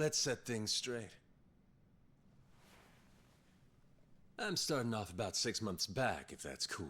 let's set things straight. I'm starting off about 6 months back, if that's cool.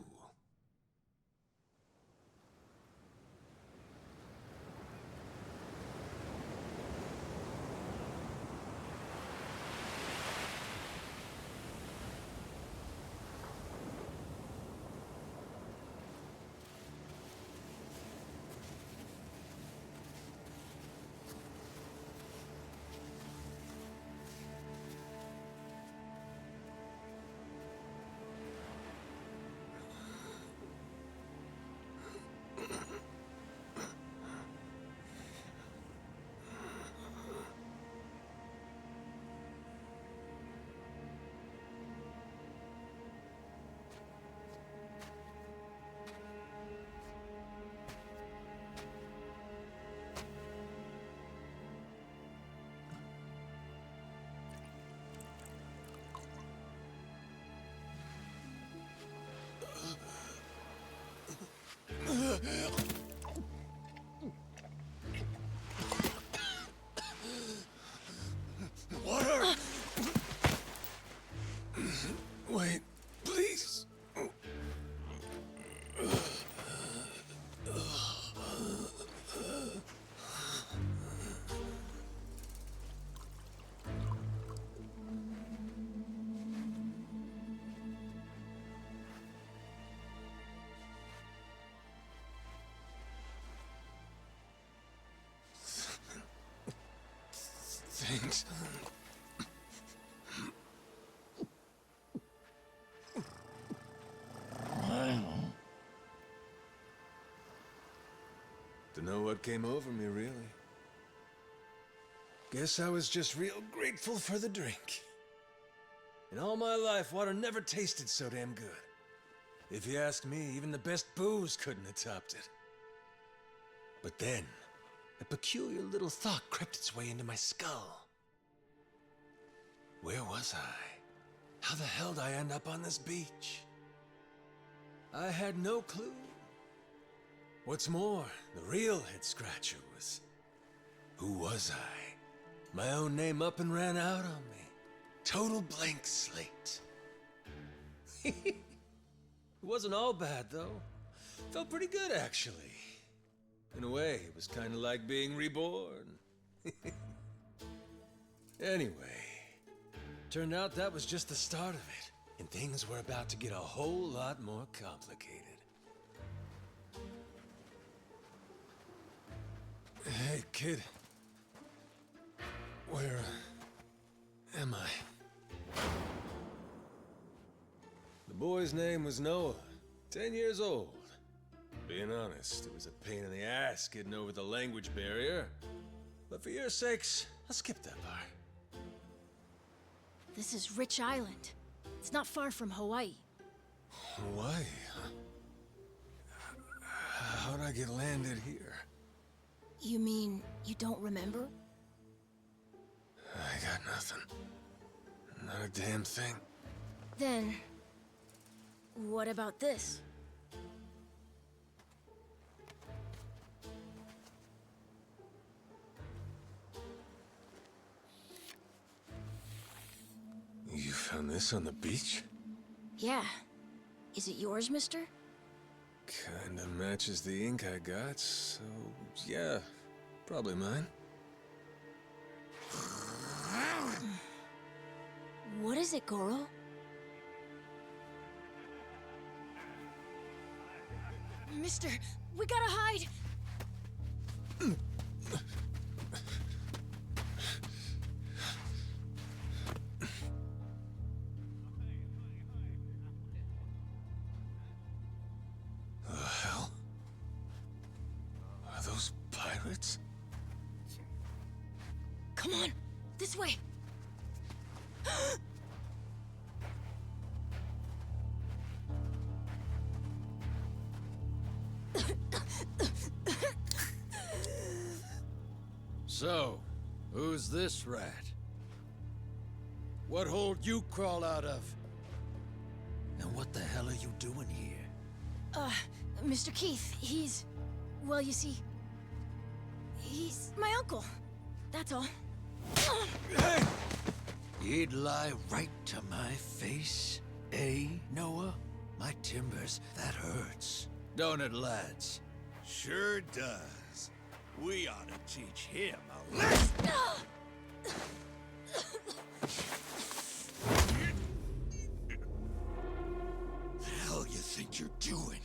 Water! Wait, please. Thanks. Dunno what came over me, really. Guess I was just real grateful for the drink. In all my life, water never tasted so damn good. If you ask me, even the best booze couldn't have topped it. But then, a peculiar little thought crept its way into my skull. Where was I? How the hell did I end up on this beach? I had no clue. What's more, the real head-scratcher was, who was I? My own name up and ran out on me. Total blank slate. It wasn't all bad, though. Felt pretty good, actually. In a way, it was kind of like being reborn. Anyway, turned out that was just the start of it, and things were about to get a whole lot more complicated. Hey, kid. Where am I? The boy's name was Noah, 10 years old. Being honest, it was a pain in the ass getting over the language barrier. But for your sakes, I'll skip that part. This is Rich Island. It's not far from Hawaii. Hawaii, huh? How'd I get landed here? You mean you don't remember? I got nothing. Not a damn thing. Then, what about this? You found this on the beach? Yeah. Is it yours, mister? Kinda matches the ink I got, so yeah, probably mine. What is it, Goro? Mister, we gotta hide! The hell? Are those pirates? Come on, this way! So, who's this rat? What hole you crawl out of? And what the hell are you doing here? Mr. Keith, well, you see, he's my uncle. That's all. Hey! You'd lie right to my face, eh, Noah? My timbers, that hurts. Don't it, lads? Sure does. We ought to teach him a lesson. The hell you think you're doing?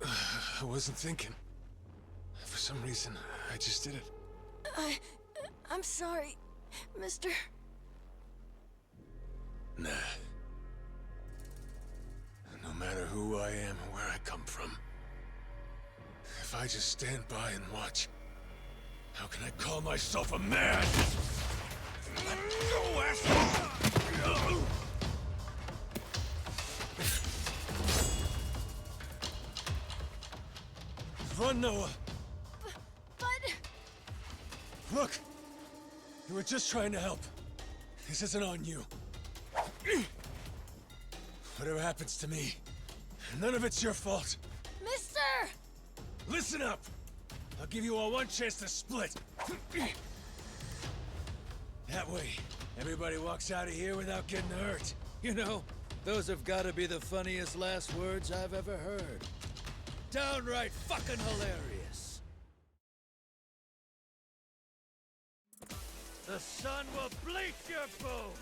I wasn't thinking. For some reason, I just did it. I'm sorry, mister. Nah. No matter who I am or where I come from, if I just stand by and watch, how can I call myself a man? Let go, asshole! Run, Noah! But... Look! You were just trying to help. This isn't on you. Whatever happens to me, none of it's your fault. Mister! Listen up! I'll give you all one chance to split. That way, everybody walks out of here without getting hurt. You know, those have got to be the funniest last words I've ever heard. Downright fucking hilarious. The sun will bleach your bones.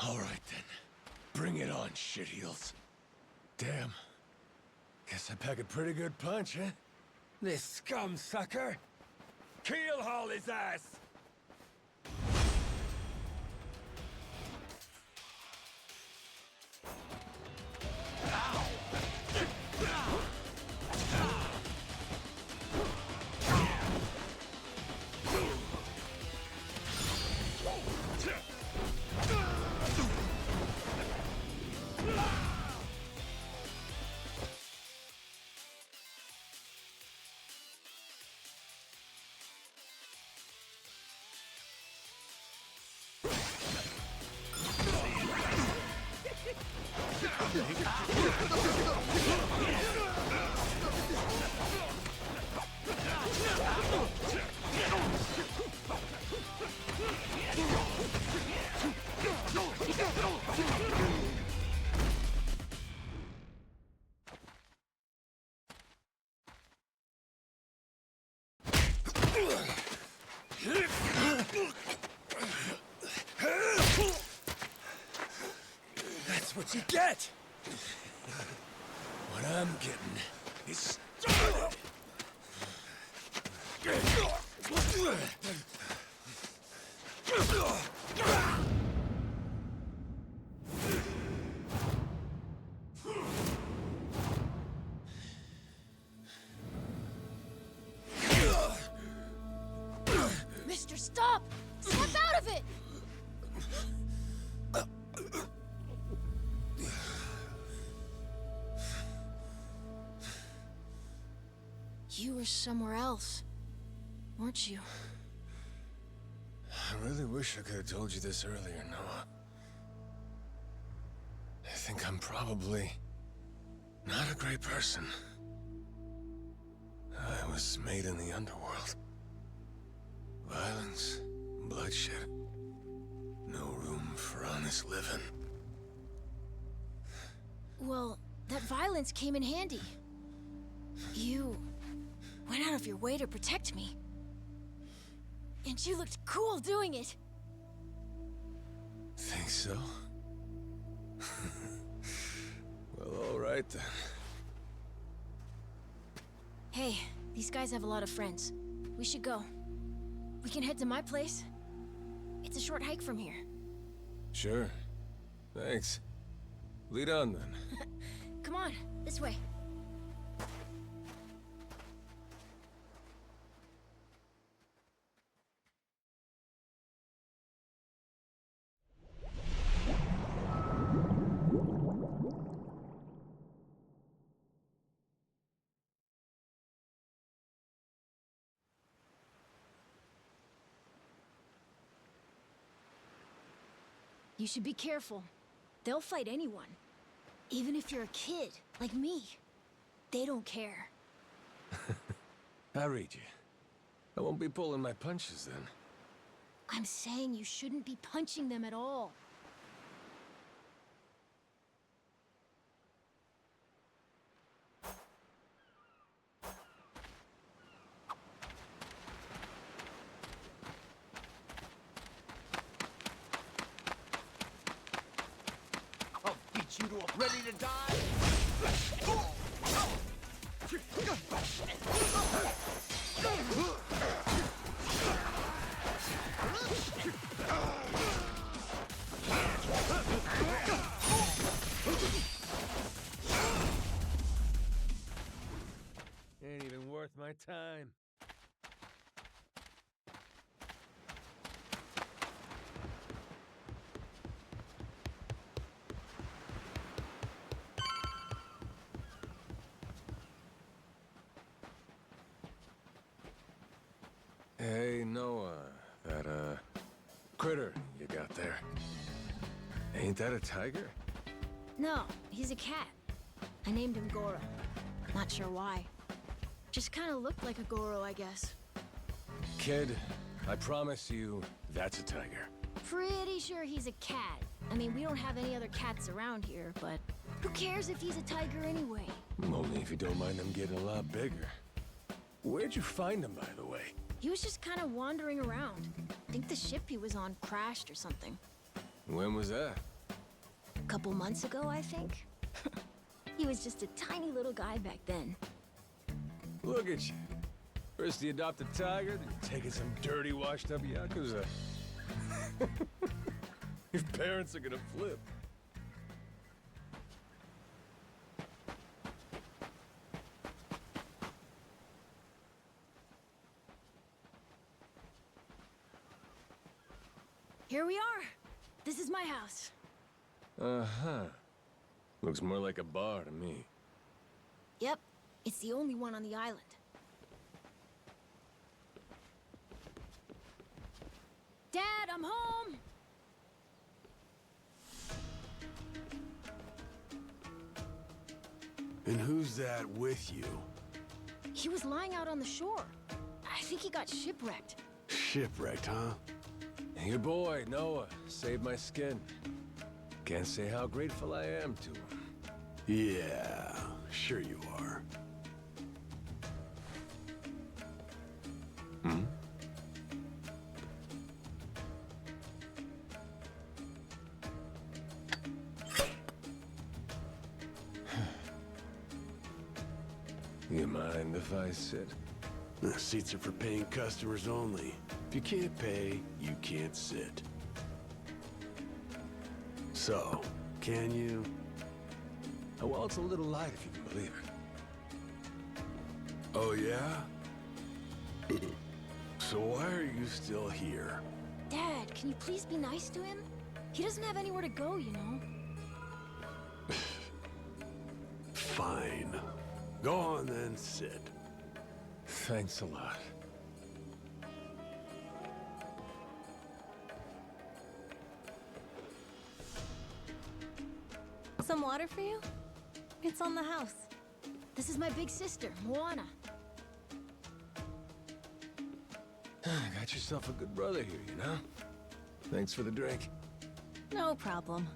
All right then. Bring it on, shitheels. Damn. Guess I pack a pretty good punch, huh? This scum sucker! Keelhaul his ass! That's what you get! What I'm getting is started! Mister, stop! Step out of it! You were somewhere else, weren't you? I really wish I could have told you this earlier, Noah. I think I'm probably not a great person. I was made in the underworld. Violence, bloodshed. No room for honest living. Well, that violence came in handy. You went out of your way to protect me. And you looked cool doing it. Think so? Well, all right then. Hey, these guys have a lot of friends. We should go. We can head to my place. It's a short hike from here. Sure. Thanks. Lead on then. Come on, this way. You should be careful. They'll fight anyone. Even if you're a kid, like me. They don't care. I read you. I won't be pulling my punches then. I'm saying you shouldn't be punching them at all. I'll beat you to a ready to die! Ain't even worth my time. Hey, Noah, that, critter you got there. Ain't that a tiger? No, he's a cat. I named him Goro. Not sure why. Just kind of looked like a Goro, I guess. Kid, I promise you, that's a tiger. Pretty sure he's a cat. I mean, we don't have any other cats around here, but who cares if he's a tiger anyway? Only if you don't mind them getting a lot bigger. Where'd you find him, by the way? He was just kind of wandering around. I think the ship he was on crashed or something. When was that? couple months ago, I think. He was just a tiny little guy back then. Look at you. First you adopt a tiger, then you're taking some dirty, washed-up Yakuza. Your parents are gonna flip. Here we are. This is my house. Uh-huh. Looks more like a bar to me. Yep, it's the only one on the island. Dad, I'm home! And who's that with you? He was lying out on the shore. I think he got shipwrecked. Shipwrecked, huh? And your boy, Noah, saved my skin. Can't say how grateful I am to him. Yeah, sure you are. Hmm? You mind if I sit? The seats are for paying customers only. If you can't pay, you can't sit. So, can you? Oh, well, it's a little light if you can believe it. Oh, yeah? So why are you still here? Dad, can you please be nice to him? He doesn't have anywhere to go, you know. Fine. Go on then, sit. Thanks a lot. Some water for you? It's on the house. This is my big sister, Moana. Got yourself a good brother here, you know? Thanks for the drink. No problem.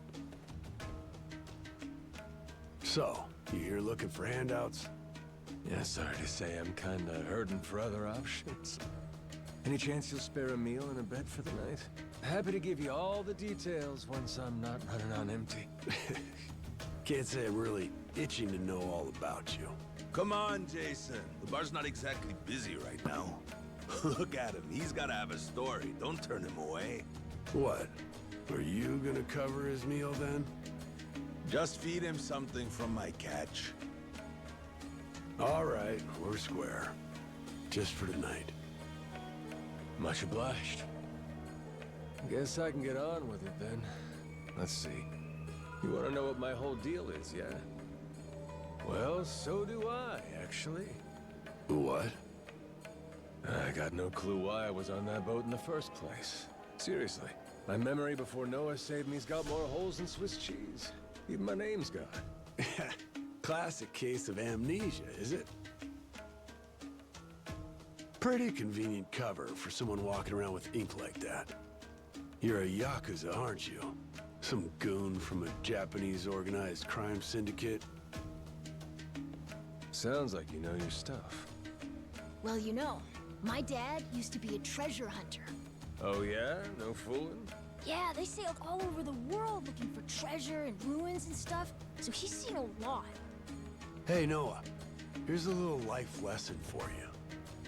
So, you here looking for handouts? Yeah, sorry to say I'm kinda hurting for other options. Any chance you'll spare a meal and a bed for the night? Happy to give you all the details once I'm not running on empty. Can't say I'm really itching to know all about you. Come on, Jason. The bar's not exactly busy right now. Look at him. He's gotta have a story. Don't turn him away. What? Are you gonna cover his meal then? Just feed him something from my catch. All right, we're square. Just for tonight. Much obliged. Guess I can get on with it then. Let's see. You want to know what my whole deal is, yeah? Well, so do I, actually. What? I got no clue why I was on that boat in the first place. Seriously. My memory before Noah saved me's got more holes than Swiss cheese. Even my name's gone. Classic case of amnesia, is it? Pretty convenient cover for someone walking around with ink like that. You're a Yakuza, aren't you? Some goon from a Japanese organized crime syndicate? Sounds like you know your stuff. Well, you know, my dad used to be a treasure hunter. Oh yeah? No fooling? Yeah, they sailed all over the world looking for treasure and ruins and stuff, so he's seen a lot. Hey, Noah. Here's a little life lesson for you.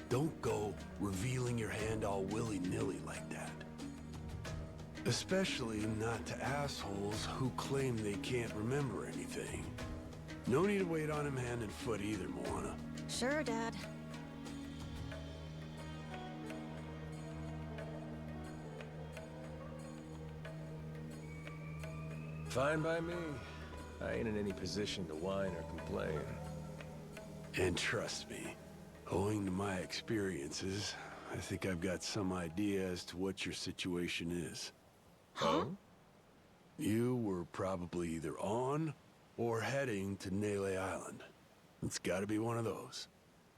Don't go revealing your hand all willy-nilly like that. Especially not to assholes who claim they can't remember anything. No need to wait on him hand and foot either, Moana. Sure, Dad. Fine by me. I ain't in any position to whine or complain. And trust me, owing to my experiences, I think I've got some idea as to what your situation is. Huh? You were probably either on or heading to Nele Island. It's gotta be one of those.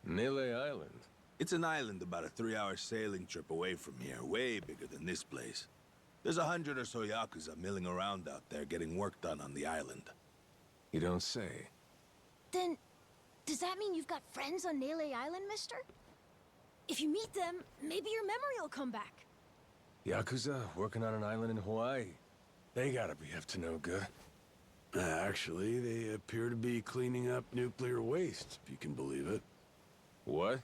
Nele Island? It's an island about a 3-hour sailing trip away from here, way bigger than this place. There's 100 or so Yakuza milling around out there getting work done on the island. You don't say. Then, does that mean you've got friends on Nele Island, mister? If you meet them, maybe your memory will come back. Yakuza working on an island in Hawaii. They gotta be up to no good. Actually, they appear to be cleaning up nuclear waste, if you can believe it. What?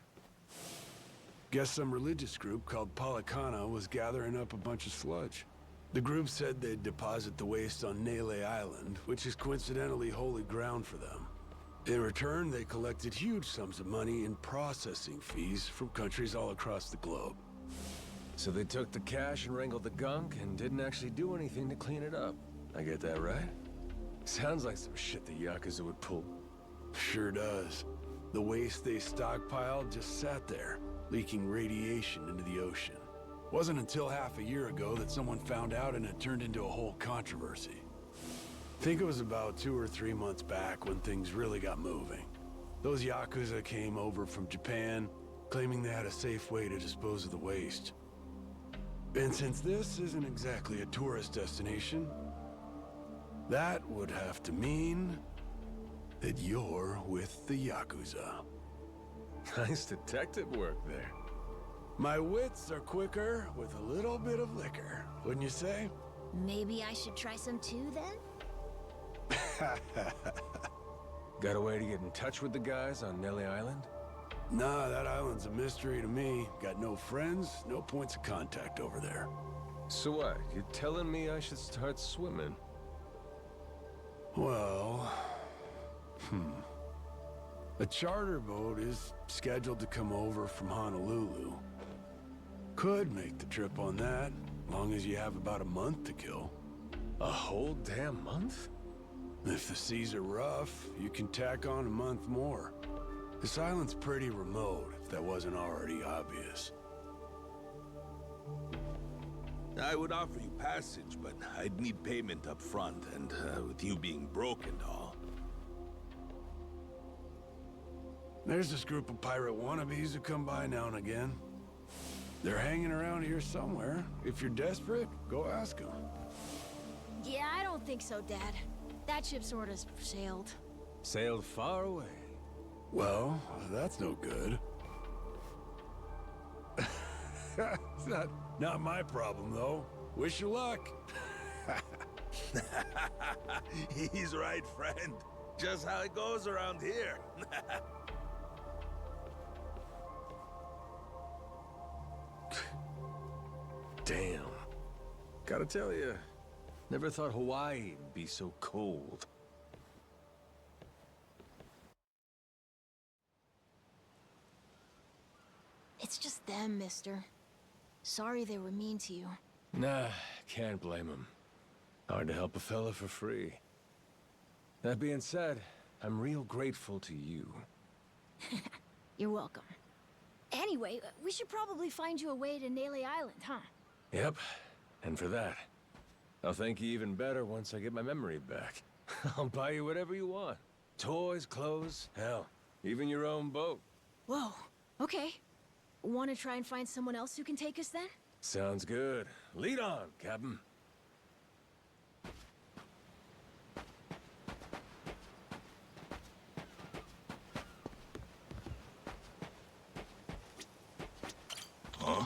Guess some religious group called Policana was gathering up a bunch of sludge. The group said they'd deposit the waste on Nele Island, which is coincidentally holy ground for them. In return, they collected huge sums of money in processing fees from countries all across the globe. So they took the cash and wrangled the gunk and didn't actually do anything to clean it up. I get that right? Sounds like some shit the Yakuza would pull. Sure does. The waste they stockpiled just sat there, leaking radiation into the ocean. Wasn't until half a year ago that someone found out and it turned into a whole controversy. Think it was about 2 or 3 months back when things really got moving. Those Yakuza came over from Japan, claiming they had a safe way to dispose of the waste. And since this isn't exactly a tourist destination, that would have to mean that you're with the Yakuza. Nice detective work there. My wits are quicker with a little bit of liquor, wouldn't you say? Maybe I should try some too, then? Got a way to get in touch with the guys on Nelly Island? Nah, that island's a mystery to me. Got no friends, no points of contact over there. So what? You're telling me I should start swimming? Well... A charter boat is scheduled to come over from Honolulu. Could make the trip on that, long as you have about a month to kill. A whole damn month? If the seas are rough, you can tack on a month more. This island's pretty remote, if that wasn't already obvious. I would offer you passage, but I'd need payment up front, and with you being broke and all. There's this group of pirate wannabes who come by now and again. They're hanging around here somewhere. If you're desperate, go ask them. Yeah, I don't think so, Dad. That ship sort of sailed. Sailed far away. Well, that's no good. It's not my problem, though. Wish you luck. He's right, friend. Just how it goes around here. Damn. Gotta tell you, never thought Hawaii'd be so cold. It's just them, mister. Sorry they were mean to you. Nah, can't blame him. Hard to help a fella for free. That being said, I'm real grateful to you. You're welcome. Anyway, we should probably find you a way to Nele Island, huh? Yep, and for that, I'll thank you even better once I get my memory back. I'll buy you whatever you want. Toys, clothes, hell, even your own boat. Whoa, okay. Want to try and find someone else who can take us then? Sounds good. Lead on, Captain. Huh?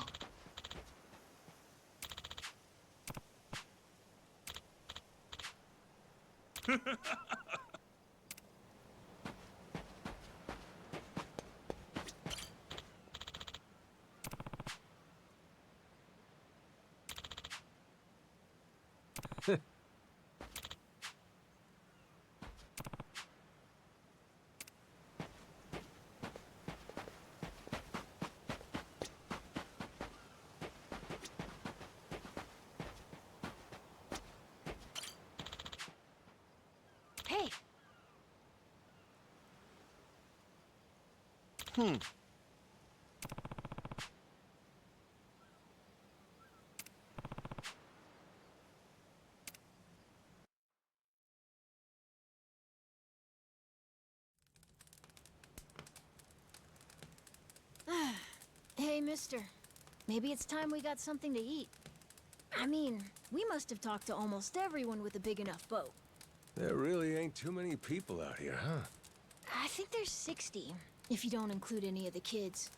Hey! Hey, mister. Maybe it's time we got something to eat. I mean, we must have talked to almost everyone with a big enough boat. There really ain't too many people out here, huh? I think there's 60, if you don't include any of the kids.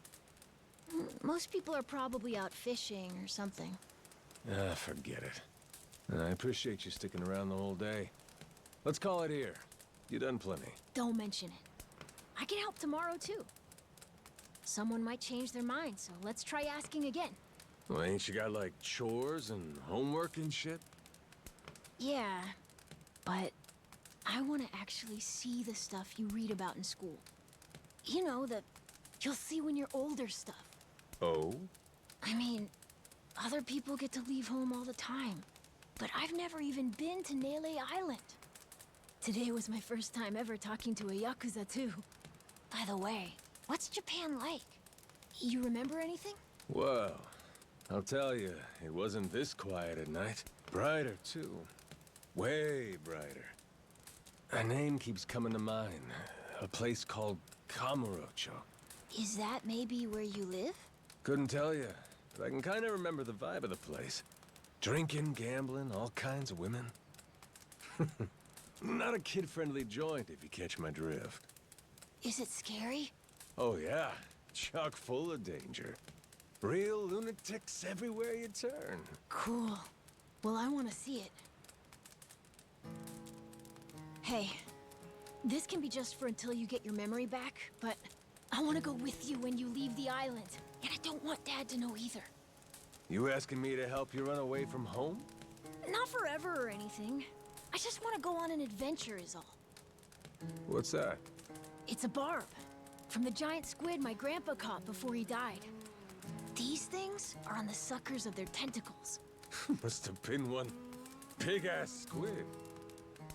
Most people are probably out fishing or something. Ah, forget it. I appreciate you sticking around the whole day. Let's call it here. You done plenty. Don't mention it. I can help tomorrow, too. Someone might change their mind, so let's try asking again. Well, ain't you got, like, chores and homework and shit? Yeah, but I want to actually see the stuff you read about in school. You know, the you'll see when you're older stuff. Oh? I mean, other people get to leave home all the time, but I've never even been to Nele Island. Today was my first time ever talking to a Yakuza, too. By the way, what's Japan like? You remember anything? Well, I'll tell you, it wasn't this quiet at night. Brighter, too. Way brighter. A name keeps coming to mind. A place called Kamurocho. Is that maybe where you live? Couldn't tell you, but I can kind of remember the vibe of the place. Drinking, gambling, all kinds of women. Not a kid-friendly joint, if you catch my drift. Is it scary? Oh yeah, chock full of danger. Real lunatics everywhere you turn. Cool. Well, I want to see it. Hey, this can be just for until you get your memory back, but I want to go with you when you leave the island. And I don't want Dad to know either. You asking me to help you run away from home? Not forever or anything. I just want to go on an adventure is all. What's that? It's a barb. From the giant squid my grandpa caught before he died. These things are on the suckers of their tentacles. Must have been one big-ass squid.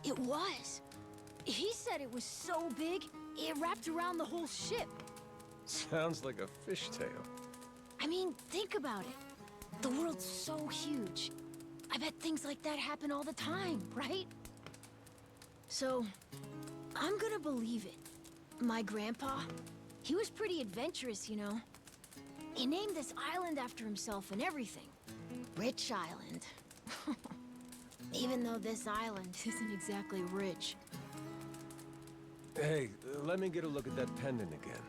It was. He said it was so big, it wrapped around the whole ship. Sounds like a fishtail. I mean, think about it. The world's so huge. I bet things like that happen all the time, right? So, I'm gonna believe it. My grandpa, he was pretty adventurous, you know. He named this island after himself and everything. Rich Island. Even though this island isn't exactly rich. Hey, let me get a look at that pendant again.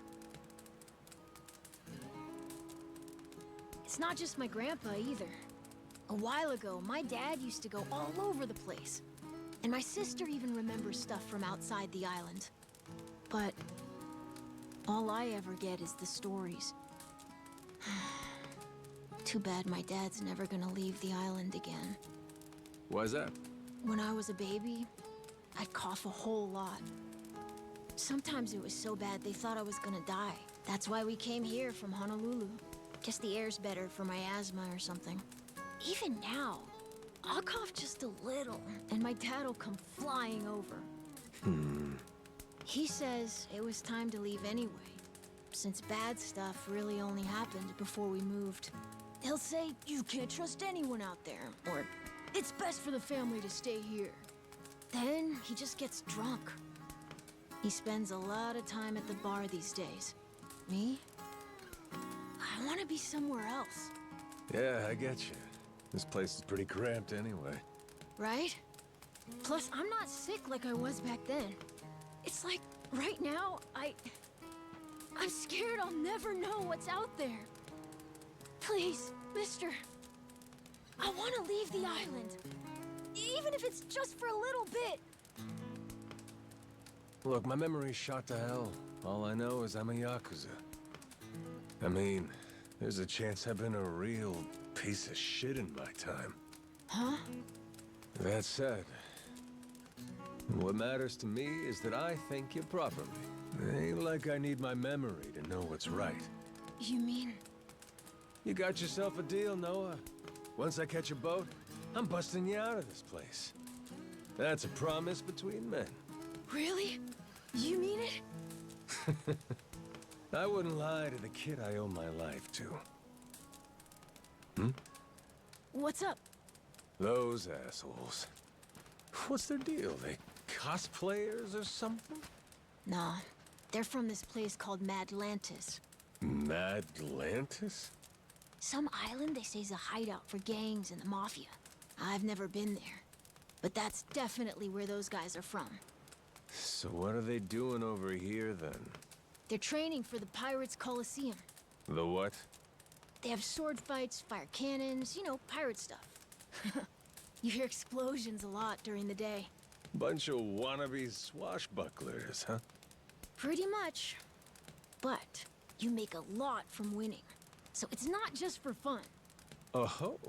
It's not just my grandpa either. A while ago, my dad used to go all over the place. And my sister even remembers stuff from outside the island. But all I ever get is the stories. Too bad my dad's never gonna leave the island again. Why's that? When I was a baby, I'd cough a whole lot. Sometimes it was so bad they thought I was gonna die. That's why we came here from Honolulu. Guess the air's better for my asthma or something. Even now, I'll cough just a little, and my dad'll come flying over. He says it was time to leave anyway, since bad stuff really only happened before we moved. He'll say, you can't trust anyone out there, or it's best for the family to stay here. Then he just gets drunk. He spends a lot of time at the bar these days. Me? I want to be somewhere else. Yeah, I get you. This place is pretty cramped anyway. Right? Plus, I'm not sick like I was back then. It's like, right now, I'm scared I'll never know what's out there. Please, mister. I want to leave the island. Even if it's just for a little bit. Look, my memory's shot to hell. All I know is I'm a Yakuza. I mean, there's a chance I've been a real piece of shit in my time. Huh? That said, what matters to me is that I think you properly. It ain't like I need my memory to know what's right. You mean? You got yourself a deal, Noah. Once I catch a boat, I'm busting you out of this place. That's a promise between men. Really? You mean it? I wouldn't lie to the kid I owe my life to. What's up? Those assholes. What's their deal? They cosplayers or something? Nah, they're from this place called Madlantis. Madlantis? Some island they say is a hideout for gangs and the mafia. I've never been there. But that's definitely where those guys are from. So what are they doing over here, then? They're training for the Pirates Coliseum. The what? They have sword fights, fire cannons, you know, pirate stuff. You hear explosions a lot during the day. Bunch of wannabe swashbucklers, huh? Pretty much. But you make a lot from winning. So it's not just for fun. Oh.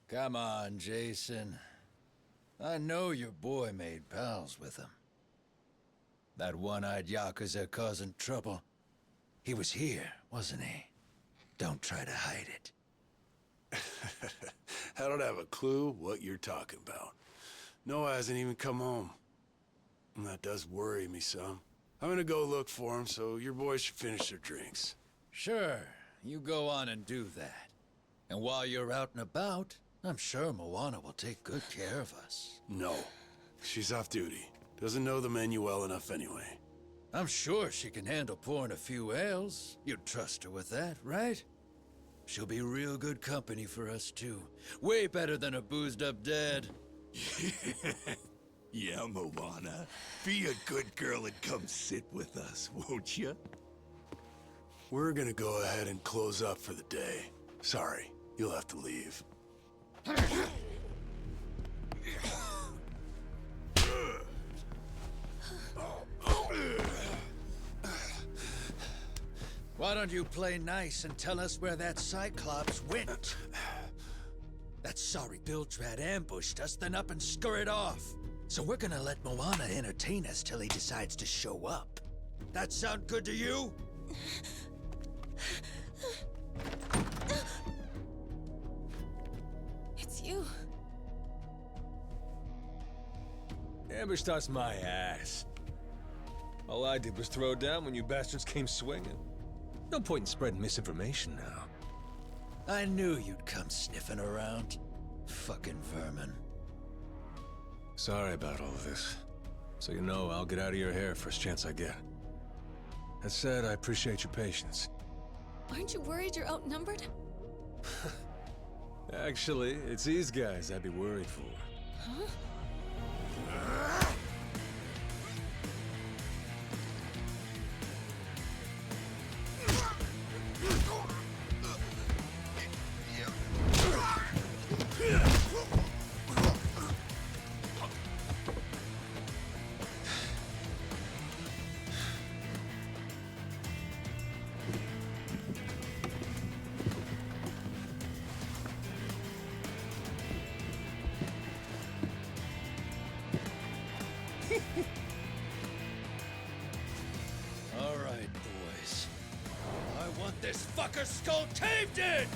Come on, Jason. I know your boy made pals with him. That one-eyed Yakuza causing trouble. He was here, wasn't he? Don't try to hide it. I don't have a clue what you're talking about. Noah hasn't even come home. And that does worry me some. I'm gonna go look for him, so your boys should finish their drinks. Sure, you go on and do that. And while you're out and about, I'm sure Moana will take good care of us. No. She's off duty. Doesn't know the menu well enough anyway. I'm sure she can handle pouring a few ales. You'd trust her with that, right? She'll be real good company for us, too. Way better than a boozed-up dad. Yeah, Moana. Be a good girl and come sit with us, won't you? We're gonna go ahead and close up for the day. Sorry, you'll have to leave. Why don't you play nice and tell us where that Cyclops went? That sorry Biltrat ambushed us, then up and scurried off. So we're gonna let Moana entertain us till he decides to show up. That sound good to you? It's you. Ambushed us my ass. All I did was throw down when you bastards came swinging. No point in spreading misinformation now. I knew you'd come sniffing around. Fucking vermin. Sorry about all of this. So you know, I'll get out of your hair first chance I get. That said, I appreciate your patience. Aren't you worried you're outnumbered? Actually, it's these guys I'd be worried for. Huh? All right, boys. I want this fucker skull caved in!